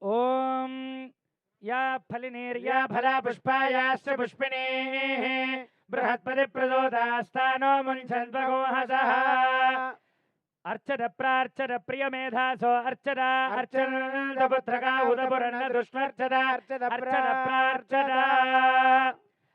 ओम या फलिनेर्या फला पुष्पायाश्च पुष्पिणीः बृहस्पति प्रचोदास्तानो मुञ्चन्वगोहसः अर्चद प्रार्चद प्रियमेधासो अर्चदा अर्चनपुत्रका उदपुरन्न दुष्मर्चदा अर्चद प्रार्चद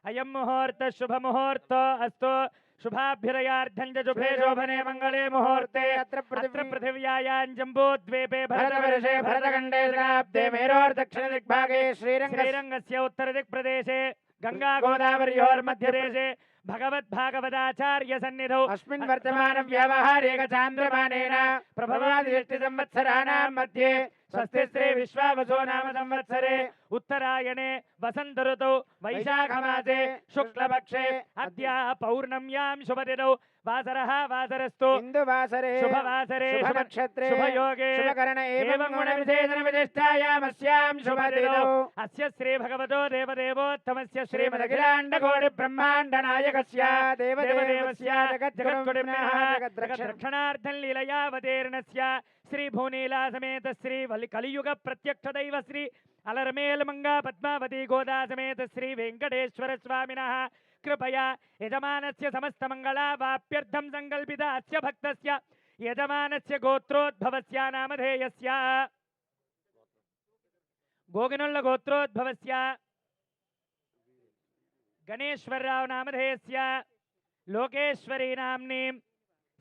अयं मुहूर्त शुभ मुहूर्त अस्तु शुभाभ्युदयार्थं च शुभे शोभने मंगले मुहूर्ते अत्र पृथिव्यायां जम्बूद्वीपे भरतवर्षे भरतखण्डे शताब्दे मेरोर्दक्षिणदिग्भागे श्रीरङ्गस्य उत्तरदिक्प्रदेशे गंगा गोदावर्योर्मध्यदेशे भगवद्भागवताचार्य सन्निधौ अस्मिन् वर्तमान व्यावहारिक चान्द्रमानेन प्रभवादिष्टि संवत्सराणां मध्ये स्वस्ति श्री विश्वावसो नाम संवत्सरे उत्तरायणे वसंत ऋतौ वैशाखमासे शुक्लपक्षे अद्य पौर्णम्यां शुभतिथौ वासरः वासरस्तु इंदुवासरे शुभवासरे शुभनक्षत्रे शुभयोगे शुभकरण एवं गुणविशेषण विशिष्टायामस्यां शुभतिथौ अस्य श्री भगवतो देवदेवोत्तमस्य श्रीमदखिलाण्डकोटि ब्रह्माण्ड नायकस्य देवदेवस्य जगद्गुरुब्रह्मणः जगद्रक्षणार्थं लीलयावतीर्णस्य श्री भूनीला समेत श्री कलियुग प्रत्यक्ष दैव श्री अलरमेल मंगा पद्मावती गोदा समेत श्री वेंकटेश्वर स्वामिनः कृपया यजमानस्य समस्त मंगलावाप्यर्थं संकल्पित अस्य भक्तस्य यजमानस्य गोत्रोद्भवस्य नामधेयस्य गोगिनुल्ल गोत्रोद्भवस्य गणेश्वरराव नामधेयस्य लोकेश्वरी नाम्नी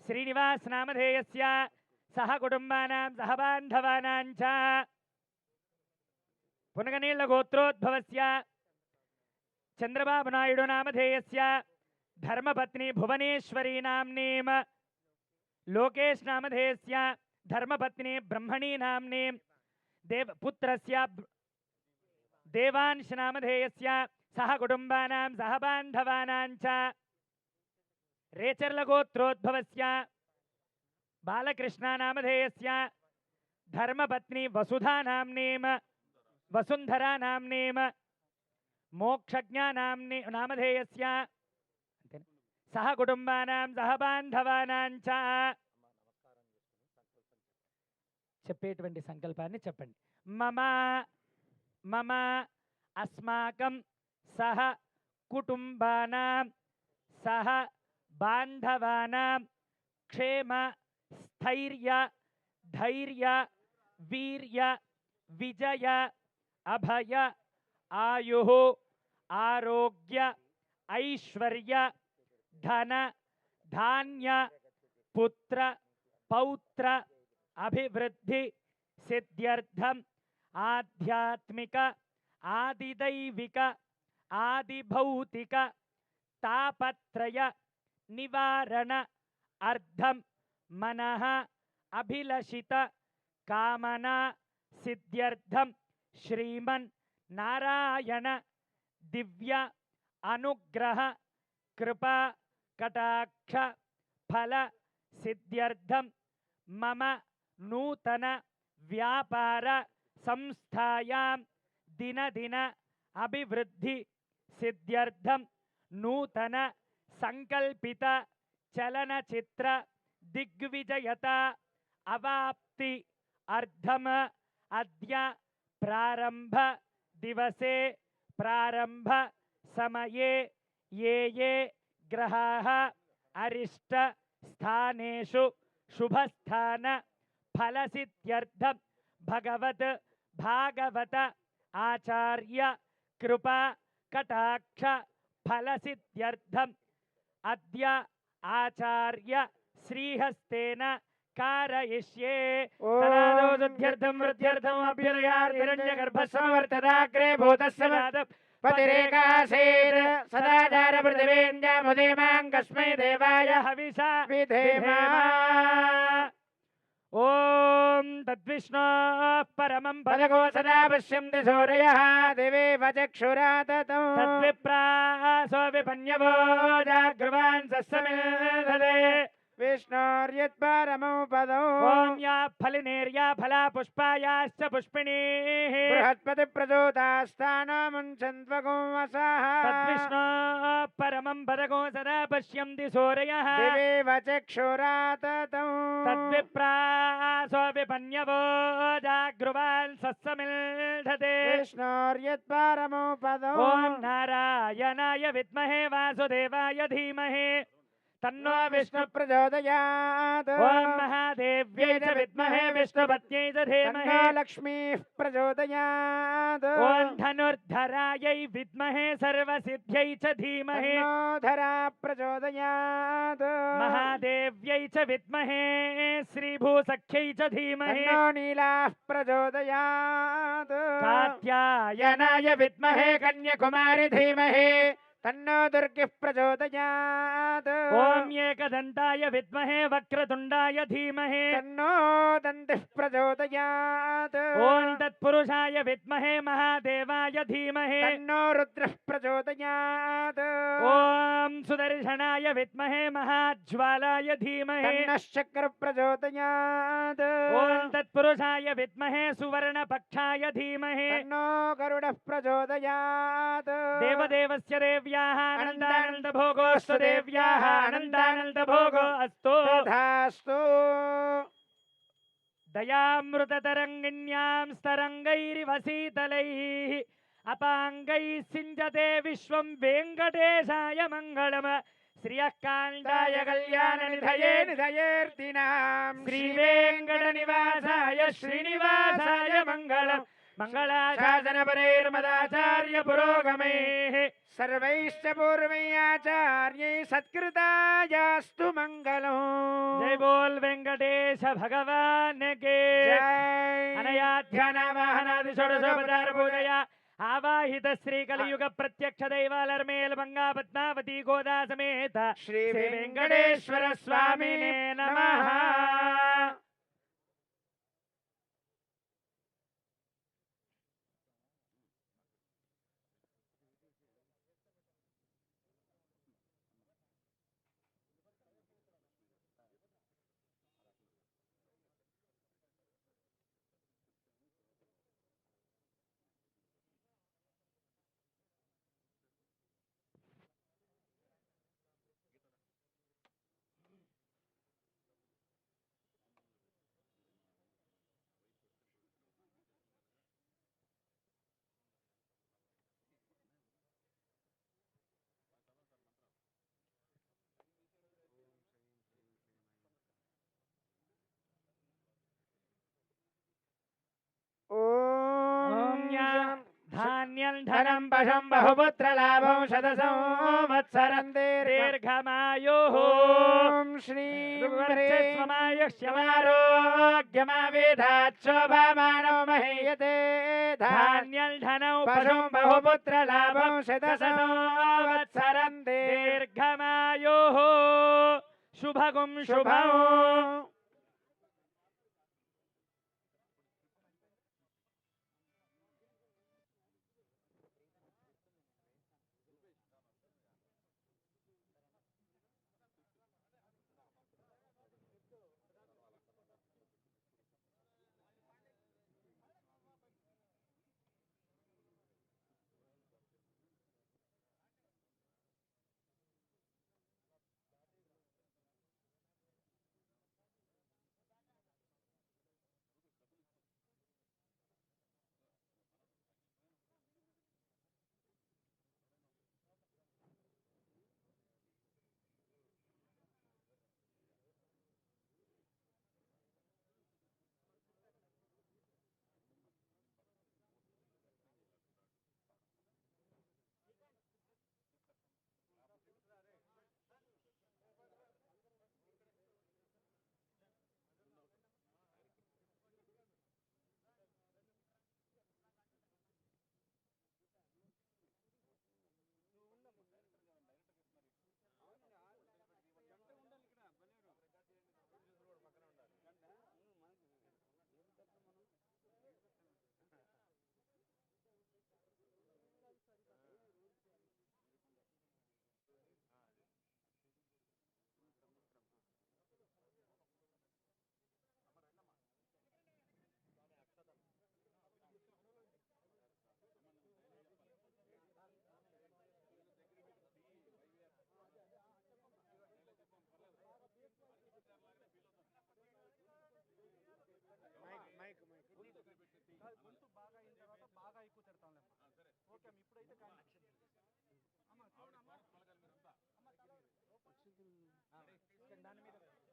श्रीनिवास नामधेयस्य सह कुटुंबानां सह बांधवानां च पुनगनील गोत्रोद्भवस्य चंद्रबाबु नायडु नामधेयस्य धर्मपत्नी भुवनेश्वरी नाम्नीं लोकेश नामधेयस्य धर्मपत्नी ब्रह्मणी नाम्नीं देवपुत्रस्य देवांश नामधेयस्य सह कुटुंबानां सह बांधवानां च रेचर्ल गोत्रोद्भवस्य बालकृष्ण नामधेयस्य धर्मपत्नी वसुधा नाम्नीं वसुंधरा नाम्नीं मोक्षज्ञा नाम्नी नामधेयस्य सह कुटुंबानां सह बांधवानां च చెప్పేటువంటి సంకల్పాన్ని చెప్పండి మమ మమ అస్మాకం సహ కుటుంబానాం సహ బాంధవానాం క్షేమ स्थैर्य धैर्य वीर्य विजय अभय आयुः आरोग्य ऐश्वर्य धन धान्य पुत्र पौत्र अभिवृद्धि सिद्ध्यर्थम आध्यात्मिक आदिदैविक आदिभौतिक तापत्रय निवारण अर्थम मनः अभिलषित कामना सिद्ध्यर्थम श्रीमन् नारायण दिव्य अनुग्रह कृपा कटाक्ष फल सिद्ध्यर्थम मम नूतन व्यापार संस्थायां दिन दिन अभिवृद्धि सिद्ध्यर्थम नूतन संकल्पित चलनचित्र दिग्विजयता अवाप्ति अर्धम अद्य प्रारंभ दिवसे प्रारंभ समये ये ग्रहाः अरिष्ट स्थानेषु शुभस्थान फलसिद्ध्यर्थं भगवत भागवत आचार्य कृपा कटाक्ष फलसिद्ध्यर्थं अद्य आचार्य श्रीहस्तेन कारयिष्ये तदादोदध्यर्थं वृद्ध्यर्थं अभ्युदयार्हिरण्यगर्भसमवर्तदाग्रे भूतस्य पतिरेकासेन सदाचार पृथिवीन्द्यामुदेमां कस्मै देवाय हविषा विधेमा ओम तद्विष्णोः परमं पदको सदा पश्यन्ति सूरयः दिवेव चक्षुरा ततो तद्विप्रासो विपन्यवो जागृवान् सस्समेधते विष्णोर्यत्परमो पदौ ओम या फलिनेर्या फला पुष्पायाश्च पुष्पिणीः बृहस्पति प्रचोदास्तानो मुञ्चन्त्वगोमसः तद्विष्णोः परमं पदगो सदा पश्यन्ति सूरयः दिवेव चक्षुराततौ तद्विप्रासो विपन्यवो जागृवान् सत्समिल्धते विष्णोर्यत्परमो पदो ॐ नारायणाय विद्महे वासुदेवाय धीमहि तन्नो विष्णु प्रचोदयात् ॐ महादेव्यै च विद्महे विष्णुपत्न्यै च धीमहि तन्नो लक्ष्मीः प्रचोदयात् ॐ धनुर्धरायै विद्महे सर्वसिद्ध्यै च धीमहि तन्नो धरा प्रचोदयात् महादेव्यै च विद्महे श्रीभूसख्यै च धीमहि तन्नो नीलाः प्रचोदयात् कात्यायनाय विद्महे कन्याकुमारी धीमहि तन्नो दुर्गिः प्रचोदयात् ॐ एकदन्ताय विद्महे वक्रतुण्डाय धीमहि तन्नो दन्तिः प्रचोदयात् ॐ तत्पुरुषाय विद्महे महादेवाय धीमहि तन्नो रुद्रः प्रचोदयात् ॐ सुदर्शनाय विद्महे महाज्वालाय धीमहि तन्नः शक्रः प्रचोदयात् ॐ तत्पुरुषाय विद्महे सुवर्णपक्षाय धीमहि तन्नो गरुडः प्रचोदयात् देवदेवस्य देव्याः आनन्दानन्दभोगोऽस्तु देव्याः आनन्दानन्दभोगो अस्तु तथास्तु दयामृततरङ्गिण्यां स्तरङ्गैरिव शीतलैः अपाङ्गैः सिञ्चते विश्वं वेङ्कटेशाय मङ्गलम् श्रियः कान्ताय कल्याणनिधये निधयेऽर्थिनां श्रीवेङ्कटनिवासाय श्रीनिवासाय मङ्गलम् मङ्गलाशासनपरैर्मदाचार्य पुरोगमैः सर्वैश्च पूर्वैराचार्यैः सत्कृतायास्तु मङ्गलम् जय बोल वेंकटेश भगवान के जय अनयाध्यानावाहनादि षोडशोपचार पूजया आवाहित श्री कलियुग प्रत्यक्ष दैवालर्मेल मंगा पद्मावती गोदा समेत श्री वेंकटेश्वर स्वामिने नमः। धान्यं धनं पशं बहुपुत्रलाभं शतसंवत्सरं दीर्घमायुः श्रीमारोग्यमावेधाच्छोभमानो महीयते धान्यं धनं पशं बहुपुत्रलाभं शतसंवत्सरं दीर्घमायुः शुभगुं शुभम्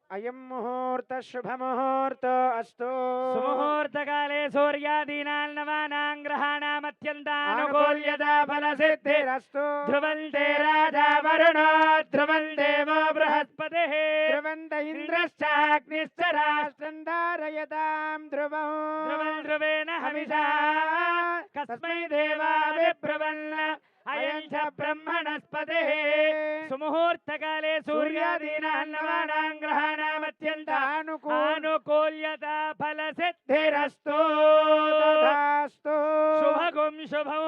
అయం ముహూర్త శుభముహూర్త అస్తు. సుముహూర్తకాలే సూర్యాదీనాం గ్రహాణమత్యంతానుకూల్యతా ఫలసిద్ధిరస్తు. ధ్రువంతే రాజా వరుణో ధ్రువం దేవో బృహస్పతిః ధ్రువంత ఇంద్రశ్చాగ్నిశ్చ రాష్ట్రం ధారయతాం ధ్రువం. ధ్రువం ధ్రువేణ హవిషా కస్మై దేవా విబ్రవన్న అయం చ బ్రహ్మణస్పతిః. సుముహూర్తకాలే సూర్యాదీనాం గ్రహాణమత్యంతానుకూల్యతా ఫలసిద్ధిరస్తు. తథాస్తు. శుభగుం శుభం.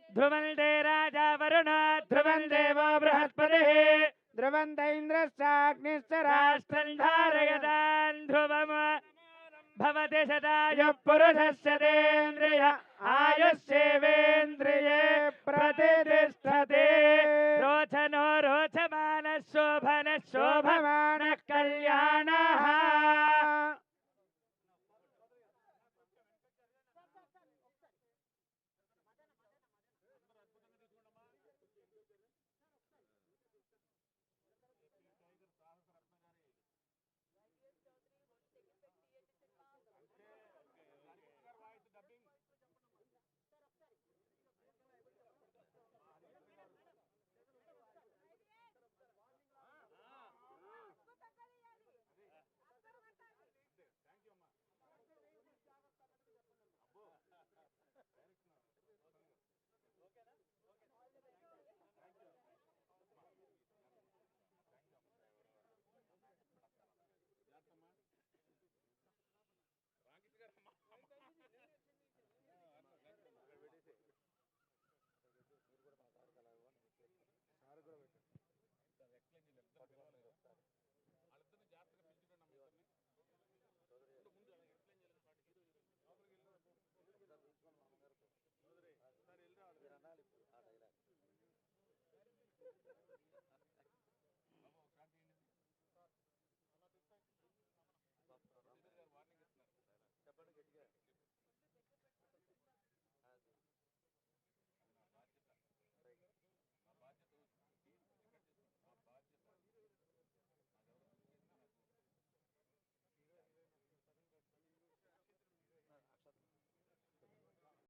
ధ్రువంతే రాజా వరుణ ధ్రువం దేవో బృహస్పతిః ధ్రువంత ఇంద్రశ్చాగ్నిశ్చ రాష్ట్రం ధారయతాన్ ధ్రువం. భవతి శతాయుః పురుషస్య తేంద్రియ ఆయుష్యేవేంద్రియే ప్రతిష్టతే. రోచనో రోచమానః శోభనః శోభమానః కళ్యాణః.